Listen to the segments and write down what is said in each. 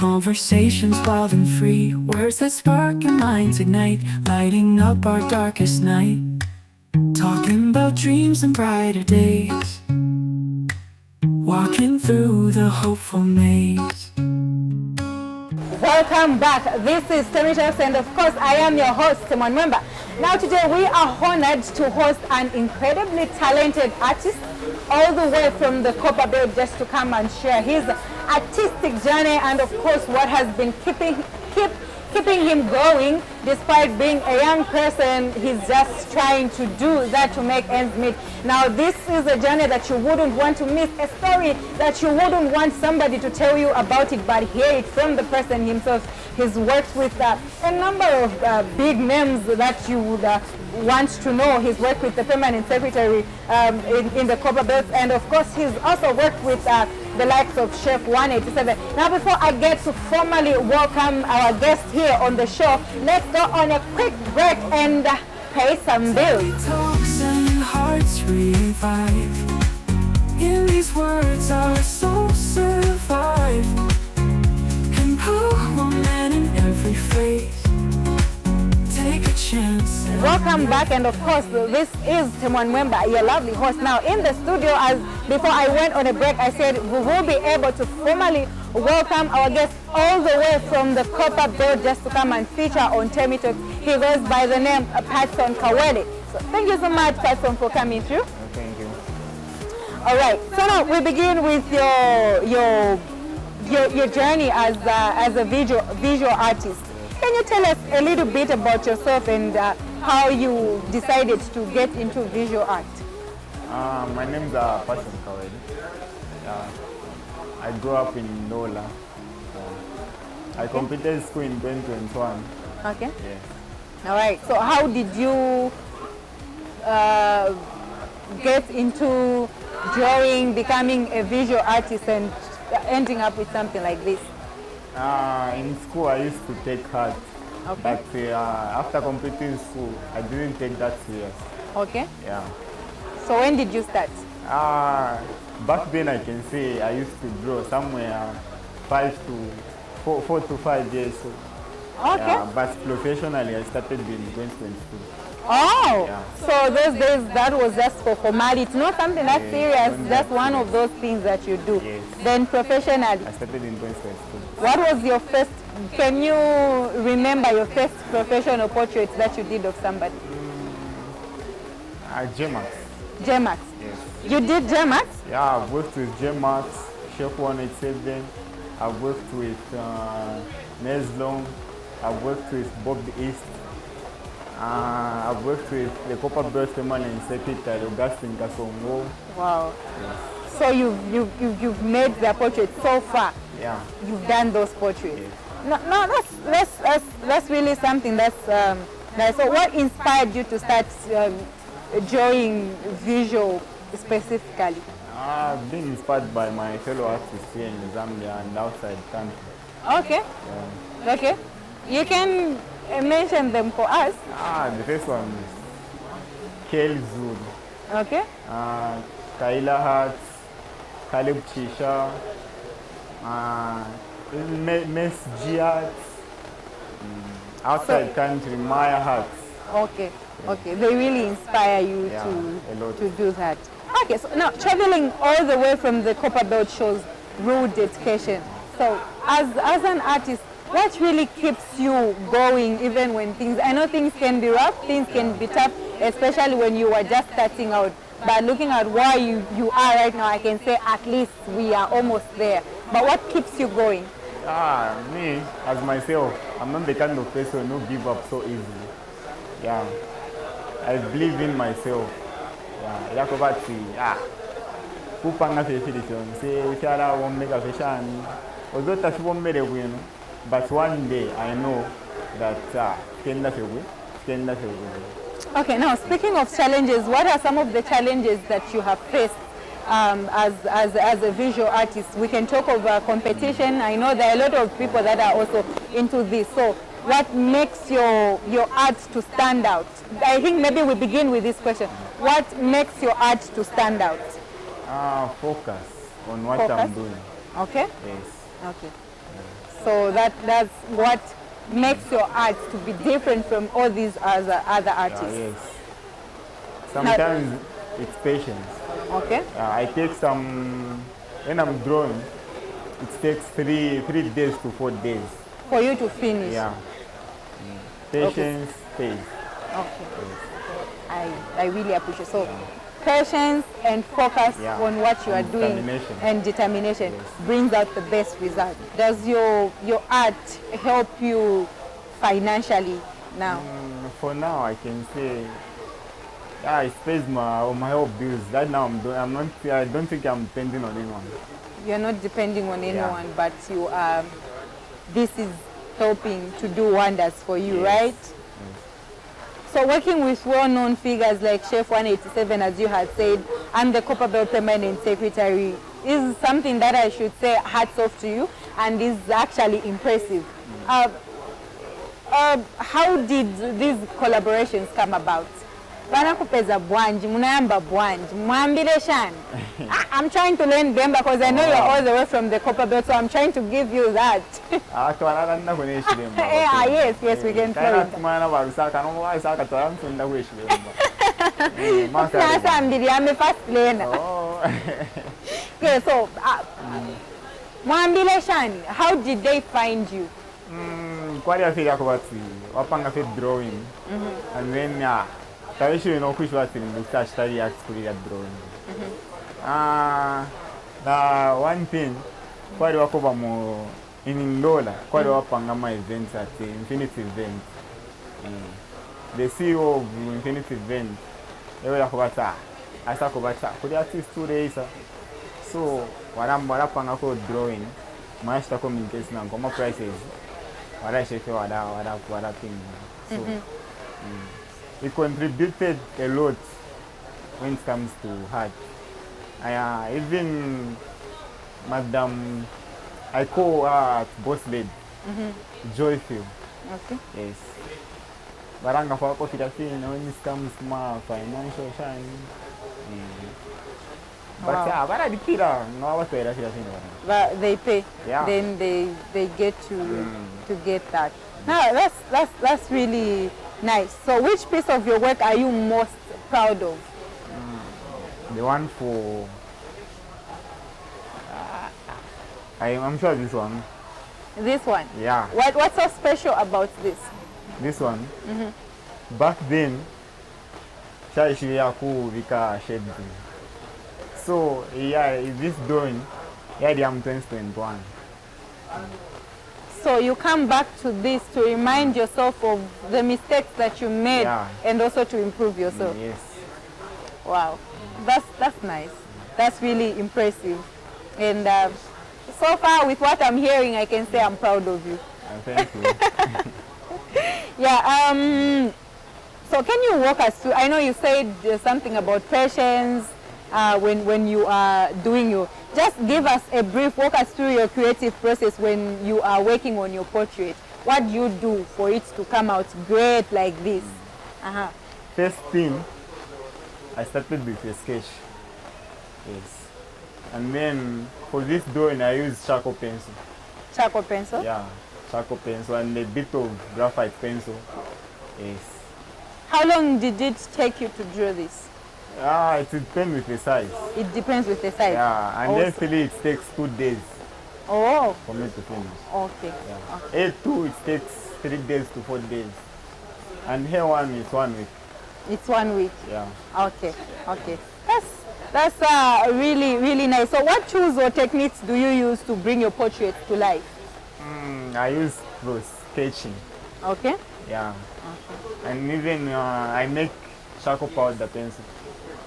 Conversations wild and free, words that spark your minds ignite, lighting up our darkest night. Talking about dreams and brighter days, walking through the hopeful maze. Welcome back. This is Temmie Talks, and of course I am your host, Temmie. Remember, now today we are honored to host an incredibly talented artist all the way from the Copper Belt just to come and share his artistic journey and of course what has been keeping him going despite being a young person. He's just trying to do that to make ends meet. Now this is a journey that you wouldn't want to miss, a story that you wouldn't want somebody to tell you about it, but hear it from the person himself. He's worked with a number of big names that you would want to know. He's worked with the permanent secretary in the Copper Belt, and of course he's also worked with the likes of Chef 187. Now before I get to formally welcome our guest here on the show, let's go on a quick break and pay some bills. Temmie Talks and hearts revive. In these words our souls survive. Empowerment in every face. Take a chance. Welcome back, and of course this is Temmie Mwemba, your lovely host. Now in the studio, as before I went on a break, I said we will be able to formally welcome our guest all the way from the Copper Belt just to come and feature on Temmie Talks. He goes by the name PATSON'S Kawele. So thank you so much, Patson, for coming through. Thank you. All right, so now we begin with your journey as a visual artist. Can you tell us a little bit about yourself and how you decided to get into visual art? My name is PATSON'S Kawele. I grew up in Nola. I completed school in 2021. Okay. Yeah. All right. So how did you get into drawing, becoming a visual artist, and ending up with something like this? In school, I used to take art. Okay. But after completing school, I didn't take that serious. Okay. Yeah. So when did you start? Back then, I can say I used to draw somewhere 4 to 5 years. So, Okay. yeah, but professionally, I started in 2022. Oh, Yeah. so those days that was just for formality, not something that Yeah, serious, not just that one serious. of those things that you do. Yes. Then professionally, I started in 2022. what was your first, can you remember your first professional portrait that you did of somebody? JMax. JMax. Yes. You did JMax? Yeah, I've worked with JMax, Chef 187. I've worked with Neslong. I've worked with Bob East. I've worked with the Copper Belt permanent secretary, Augustine Kasongo. Wow. Yes. So you've made their portraits so far. Yeah. You've done those portraits. Yes. No, that's really something that's nice. So what inspired you to start drawing visual specifically? I've been inspired by my fellow artists here in Zambia and outside country. Okay. Yeah. Okay. You can mention them for us. The first one is Kel Zulu, Okay. Kaila Hart, Caleb Chisha, Mes Giat, outside country, Maya Hart. Okay. Okay. They really inspire you Yeah, a lot. to do that. Okay. So now traveling all the way from the Copper Belt shows real dedication. So as an artist, what really keeps you going even when I know things can be rough, things can be tough, especially when you are just starting out. But looking at where you are right now, I can say at least we are almost there. But what keeps you going? Me, as myself, I'm not the kind of person who give up so easily. Yeah. I believe in myself. Yeah. Kupanga fashion, say, Shara won't make a fashion. Although that's one better win, but one day I know that Okay, now speaking of challenges, what are some of the challenges that you have faced as a visual artist? We can talk of competition. I know there are a lot of people that are also into this. So what makes your art to stand out? I think maybe we begin with this question. What makes your art to stand out? Focus on what Focus? I'm doing. Okay. Yes. Okay. So that's what makes your art to be different from all these other artists. Yes. Sometimes it's patience. Okay. I take some, when I'm drawing, it takes 3 days to 4 days. For you to finish. Yeah. Patience pays. Okay. I really appreciate. So patience and focus on what you are And doing determination. and determination brings out the best result. Does your art help you financially now? For now, I can say, yeah, it pays my whole bills. That now I don't think I'm depending on anyone. You're not depending on anyone, but you are. This is helping to do wonders for you, Yes. right? So working with well-known figures like Chef 187, as you had said, and the Copper Belt Permanent Secretary is something that I should say hats off to you, and is actually impressive. How did these collaborations come about? Vanakupeza bwanji, munayamba bwanji, mwambile shani. I'm trying to learn them because I know you're all the way from the Copper Belt, so I'm trying to give you that. Yes, we can throw it. Nasa mbili ame first learner. Yeah, so mwambile shani, how did they find you? Quite a few wapanga fit drawing, and then tawishi no kushwa in the study at school at drawing. The one thing, quite wakoba mo in Lola, quite wapanga my events at the Infinity Event. The CEO of Infinity Event, they were Kobata, I saw Kobata, could artist 2 days. So, what I'm drawing, master communication and common prices. What I say for what thing. So it contributed a lot when it comes to art. Even Madam, I call her boss lady, joyful. Okay. Yes. Baranga for coffee that thing when it comes to my financial shine. But yeah, but I did no what way But they pay. Yeah. Then they get to get that. Now that's really nice. So which piece of your work are you most proud of? The one for I'm sure this one. This one. Yeah. What's so special about this? This one. Back then, Shaishi Yaku Vika shed. So yeah, this drawing, yeah, the am 2021. So you come back to this to remind yourself of the mistakes that you made, and also to improve yourself. Yes. Wow, that's nice. That's really impressive. And so far, with what I'm hearing, I can say I'm proud of you. Thank you. Yeah. So can you walk us through? I know you said something about patience when you are doing your. Just give us a brief, walk us through your creative process when you are working on your portrait. What do you do for it to come out great like this? First thing, I started with a sketch. Yes. And then for this drawing, I use charcoal pencil. Charcoal pencil? Yeah, charcoal pencil and a bit of graphite pencil. Yes. How long did it take you to draw this? It depends with the size. It depends with the size. Yeah, and then really it takes 2 days for me to finish. Okay. Yeah. Okay. A2 it takes 3 days to 4 days. And here one is 1 week. It's 1 week. Yeah. Okay. Okay. That's really, really nice. So what tools or techniques do you use to bring your portrait to life? I use sketching. Okay. Yeah. Okay. And even I make charcoal powder pencil.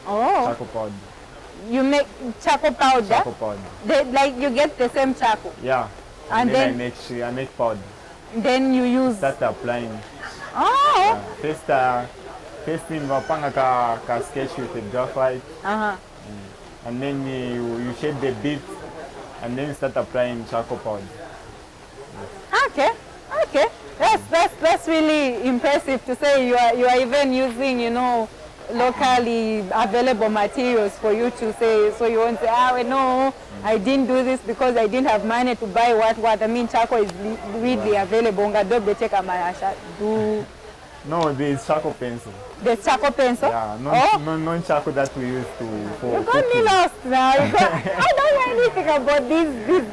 Charcoal powder. You make charcoal powder? Charcoal powder. Like you get the same charcoal? Yeah. And then I make powder. Then you use... Start applying. Oh! Yeah. First thing, you sketch with the graphite. And then you shade the bit and then start applying charcoal powder. Okay. Okay. That's really impressive to say you are even using, locally available materials for you to say, so you won't say, well, no, I didn't do this because I didn't have money to buy what. I mean, charcoal is readily available. No, there's charcoal pencil. The charcoal pencil? Yeah, non charcoal that we use for you got me lost now. I don't know anything about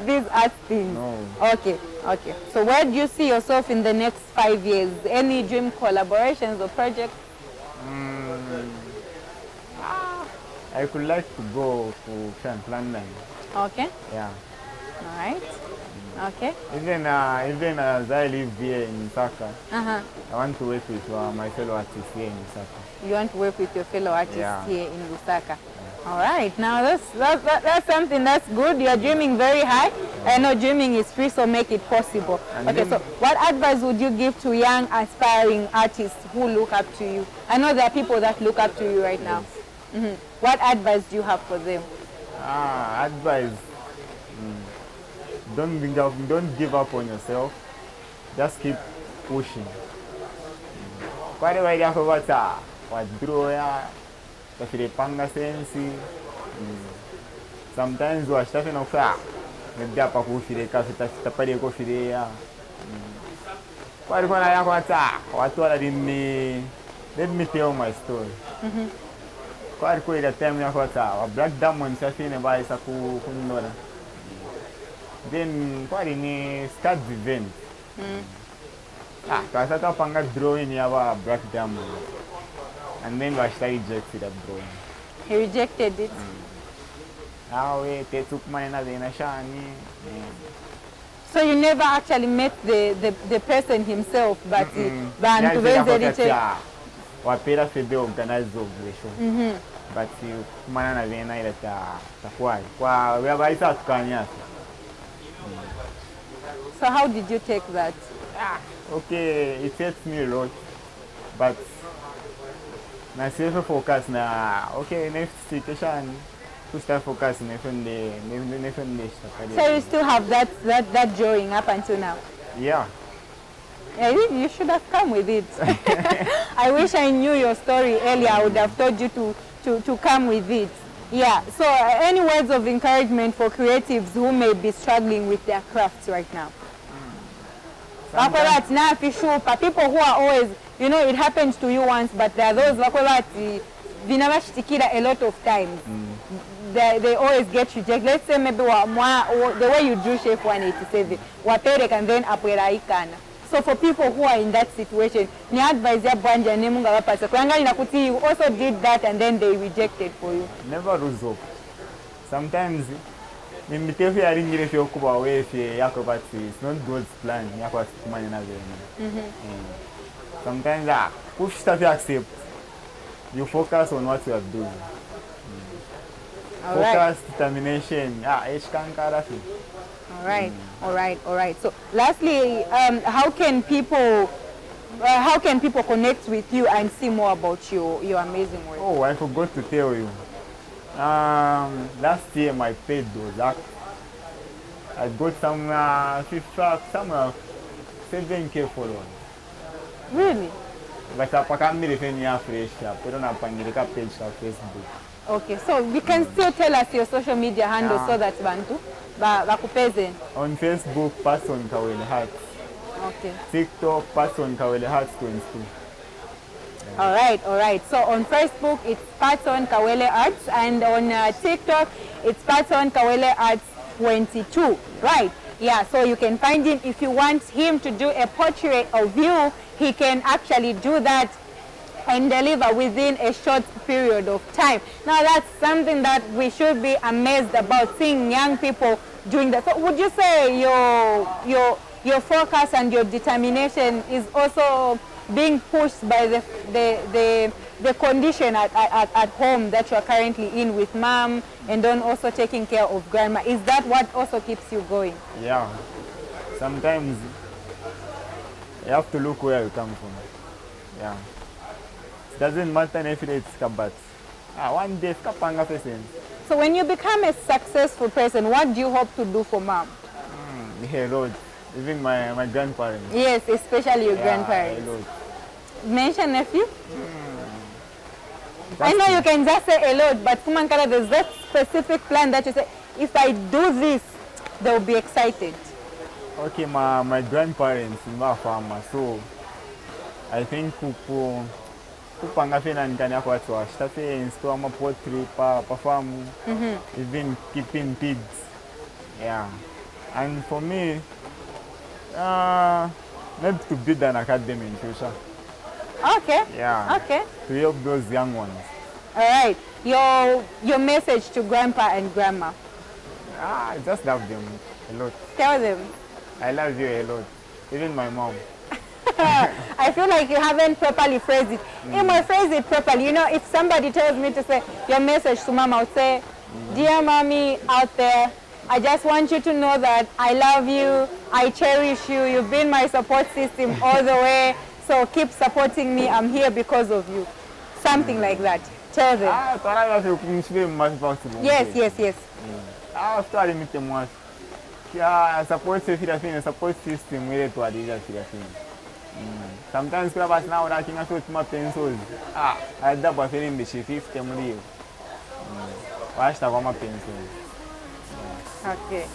these art things. No. Okay. So where do you see yourself in the next 5 years? Any dream collaborations or projects? I could like to go to London. Okay. Yeah. All right. Okay. Even as I live here in Lusaka, I want to work with my fellow artists here in Lusaka. You want to work with your fellow artists Yeah. here in Lusaka. Yeah. All right. Now that's something that's good. You're dreaming very high. Yeah. I know dreaming is free, so make it possible. And okay. So what advice would you give to young aspiring artists who look up to you? I know there are people that look up to you right now. Yes. What advice do you have for them? Advice. Don't give up on yourself. Just keep pushing. Kwani yako wata wadro ya tafile panga sensi. Sometimes washtafe na kufa. Maybe hapa kufile kafita pale kufile ya. Kwani kuna yako wata watu wala dimi. Let me tell my story. Kwani kwa ile time yako wata wa Black Diamond safine ba isa kunora. Then kwani ni start the event. Kasa panga drawing ya Black Diamond. And then Washta rejected that drawing. He rejected it. Te took money na dena shani. So you never actually met the person himself, but bantu bezeriche. Wapera febe organize the show. But you kumana na dena ile takwai. Kwa wewe isa tukanyasa. So how did you take that? Okay, it hurts me a lot, but na self focus na okay next situation to start focus na So you still have that drawing up until now? Yeah. Yeah, you should have come with it. I wish I knew your story earlier. I would have told you to come with it. Yeah. So any words of encouragement for creatives who may be struggling with their crafts right now? People who are always, it happens to you once, but there are those a lot of times. They always get rejected. Let's say maybe the way you drew Chef 187, and then so for people who are in that situation, you also did that and then they rejected for you. Never lose hope. Sometimes it's not God's plan. Sometimes push stuff you accept. You focus on what you are doing. Focus, determination. All right. So lastly, how can people connect with you and see more about your amazing work? Oh, I forgot to tell you. Last year my page was active. I got some 7K followers. Really? But I can't be fresh. Put on a page on Facebook. Okay, so you can still tell us your social media handle so that Bantu bakupeze. On Facebook, PATSON'S Kawele Hearts. Okay. TikTok, PATSON'S Kawele Hearts 22. Yeah. All right. So on Facebook, it's PATSON'S Kawele Arts, and on TikTok, it's PATSON'S Kawele Arts 22. Right. Yeah. So you can find him if you want him to do a portrait of you. He can actually do that and deliver within a short period of time. Now that's something that we should be amazed about, seeing young people doing that. So would you say your focus and your determination is also being pushed by the condition at home that you are currently in with mom, and then also taking care of grandma? Is that what also keeps you going? Yeah. Sometimes you have to look where you come from. Yeah. Doesn't matter if it's but one day kapanga person. So when you become a successful person, what do you hope to do for mom? A lot. Even my grandparents. Yes, especially your grandparents. A lot. Mention nephew? I know you can just say a lot, but Kumankala, there's that specific plan that you say, if I do this, they'll be excited. Okay, my grandparents were farmers, so I think kupanga fena ndani yako watu washitafe install ma poultry pa farm, even keeping pigs. Yeah. And for me, maybe to build an academy in future. Okay. Yeah. Okay. To help those young ones. All right. Your message to grandpa and grandma. I just love them a lot. Tell them. I love you a lot. Even my mom. I feel like you haven't properly phrased it. You must phrase it properly. You know, if somebody tells me to say your message to mom, I would say, dear mommy out there, I just want you to know that I love you, I cherish you, you've been my support system all the way, so keep supporting me, I'm here because of you. Something like that. Tell them. Yes, yes, yes. After I meet them once, support system really to adhere to the thing. Sometimes people are now working with my pencils. I double feeling the shift 50 million. Watch the my pencils. Okay.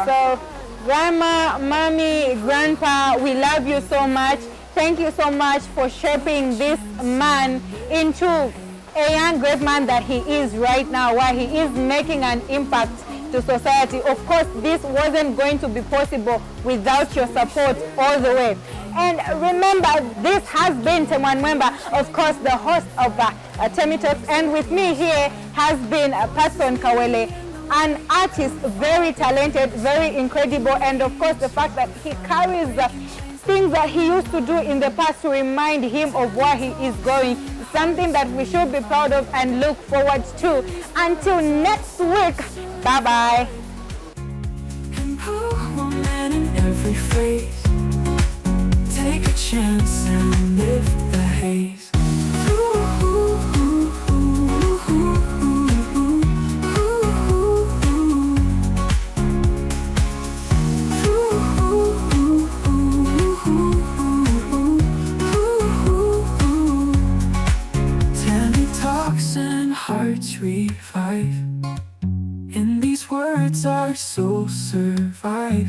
So, grandma, mommy, grandpa, we love you so much. Thank you so much for shaping this man into a young great man that he is right now, while he is making an impact to society. Of course, this wasn't going to be possible without your support all the way. And remember, this has been Temmie Member, of course, the host of Temmie Talks. And with me here has been PATSON'S Kawele, an artist, very talented, very incredible. And of course, the fact that he carries things that he used to do in the past to remind him of where he is going. Something that we should be proud of and look forward to. Until next week, bye-bye. Empowerment in every phrase. Take a chance and lift the haze. Temmie talks and hearts revive. In these words our souls survive.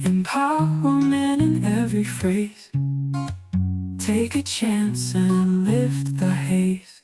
Empowerment in every phrase. Take a chance and lift the haze.